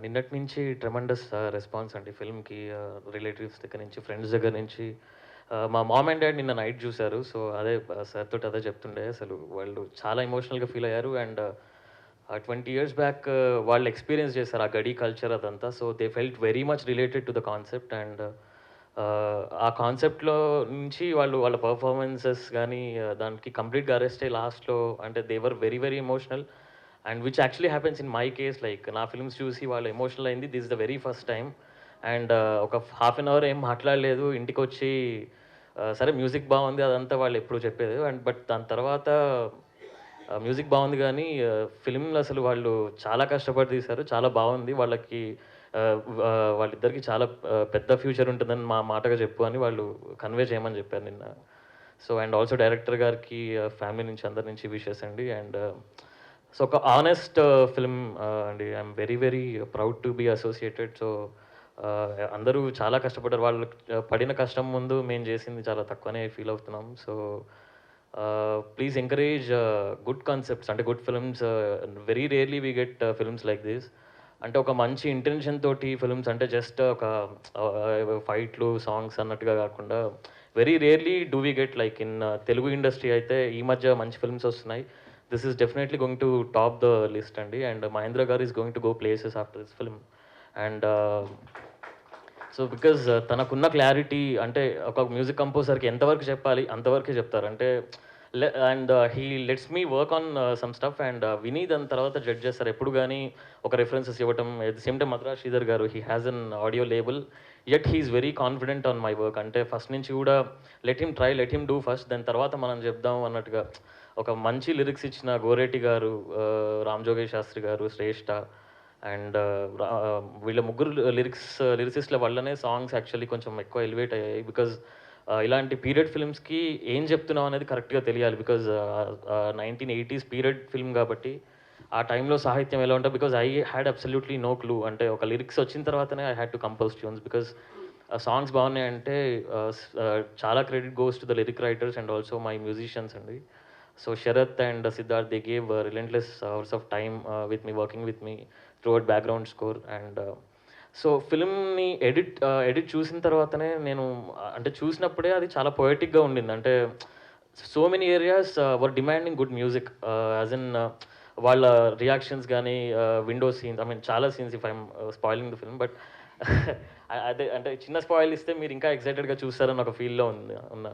నిన్నటి నుంచి tremendous response అండి ఫిల్మ్‌కి. రిలేటివ్స్ దగ్గర నుంచి, ఫ్రెండ్స్ దగ్గర నుంచి. మా మామ్ అండ్ డ్యాడ్ నిన్న నైట్ చూసారు. సో, అదే సార్ తోటి అదే చెప్తుండే. అసలు వాళ్ళు చాలా ఎమోషనల్‌గా ఫీల్ అయ్యారు. అండ్ 20 ఇయర్స్ బ్యాక్ వాళ్ళు ఎక్స్‌పీరియన్స్ చేశారు ఆ గడీ కల్చర్ అదంతా. So, they felt very much related to the concept. And ఆ కాన్సెప్ట్‌లో నుంచి వాళ్ళు వాళ్ళ పెర్ఫార్మన్సెస్ గానీ, దానికి కంప్లీట్‌గా అరెస్ట్ అయ్యి లాస్ట్‌లో అంటే they were very, very emotional. And which actually happens in my case. Like నా ఫిల్మ్స్ చూసి వాళ్ళు ఎమోషనల్ అయింది this is the very first time. And ఒక హాఫ్ అన్ అవర్ ఏం మాట్లాడలేదు. ఇంటికొచ్చి సరే మ్యూజిక్ బాగుంది అదంతా వాళ్ళు ఎప్పుడు చెప్పేది. అండ్ బట్ దాని తర్వాత మ్యూజిక్ బాగుంది కానీ ఫిల్మ్‌లో అసలు వాళ్ళు చాలా కష్టపడి తీశారు. చాలా బాగుంది. వాళ్ళకి వాళ్ళిద్దరికీ చాలా పెద్ద ఫ్యూచర్ ఉంటుందని మా మాటగా చెప్పు అని వాళ్ళు కన్వే చేయమని చెప్పారు నిన్న. సో, అండ్ ఆల్సో డైరెక్టర్ గారికి ఫ్యామిలీ నుంచి అందరి నుంచి విషెస్ అండి. అండ్ సో, ఒక హానెస్ట్ ఫిల్మ్ అండి. I'm very, very proud to be associated. So, అందరూ చాలా కష్టపడ్డారు. వాళ్ళు పడిన కష్టం ముందు మేము చేసింది చాలా తక్కువనే ఫీల్ అవుతున్నాం. So, please encourage good concepts అంటే good films. Very rarely we get films like this. అంటే ఒక మంచి ఇంటెన్షన్ తోటి ఫిల్మ్స్ అంటే జస్ట్ ఒక ఫైట్‌లు, సాంగ్స్ అన్నట్టుగా కాకుండా very rarely do we get like in Telugu industry అయితే ఈ మధ్య మంచి ఫిల్మ్స్ వస్తున్నాయి. This is definitely going to top the list అండి. అండ్ మహేంద్ర గారు is going to go places after this film. And so, because తనకున్న క్లారిటీ అంటే ఒక మ్యూజిక్ కంపోజర్‌కి ఎంతవరకు చెప్పాలి అంతవరకే చెప్తారు. అంటే and he lets me work on some stuff and విని దాని తర్వాత జడ్జ్ చేస్తారు. ఎప్పుడు గాని ఒక రిఫరెన్సెస్ ఇవ్వటం. At the same time Madras Sridhar garu he has an audio label. Yet he is very confident on my work. అంటే ఫస్ట్ నుంచి కూడా let him try, let him do first. దాని తర్వాత మనం చెప్దాం అన్నట్టుగా ఒక మంచి లిరిక్స్ ఇచ్చిన గోరేటి గారు, రామ్ జోగయ్య శాస్త్రి గారు, శ్రేష్ఠ అండ్ వీళ్ళ ముగ్గురు లిరిసిస్ట్‌ల వల్లనే సాంగ్స్ యాక్చువల్లీ కొంచెం ఎక్కువ ఎలివేట్ అయ్యాయి. బికాజ్ ఇలాంటి పీరియడ్ ఫిల్మ్స్‌కి ఏం చెప్తున్నాం అనేది కరెక్ట్‌గా తెలియాలి. బికాజ్ 1980s పీరియడ్ ఫిల్మ్ కాబట్టి ఆ టైంలో సాహిత్యం ఎలా ఉంటది because I had absolutely no clue. అంటే ఒక లిరిక్స్ వచ్చిన తర్వాతనే I had to compose tunes because songs బాగున్నాయంటే చాలా credit goes to the lyric writers and also my musicians అండి. So, Sharath and Siddharth, they gave relentless hours of time with me, working with me throughout background score. And so, ఫిల్మ్‌ని edit చూసిన తర్వాతనే నేను అంటే చూసినప్పుడే అది చాలా పొయెటిక్‌గా ఉండింది. అంటే so many areas were demanding good music. As in వాళ్ళ రియాక్షన్స్ గానీ, విండో సీన్స్ ఐ మీన్ చాలా scenes if I'm spoiling the film. But అదే అంటే చిన్న స్పాయిల్ ఇస్తే మీరు ఇంకా ఎక్సైటెడ్‌గా చూస్తారని ఒక ఫీల్‌లో ఉన్నా.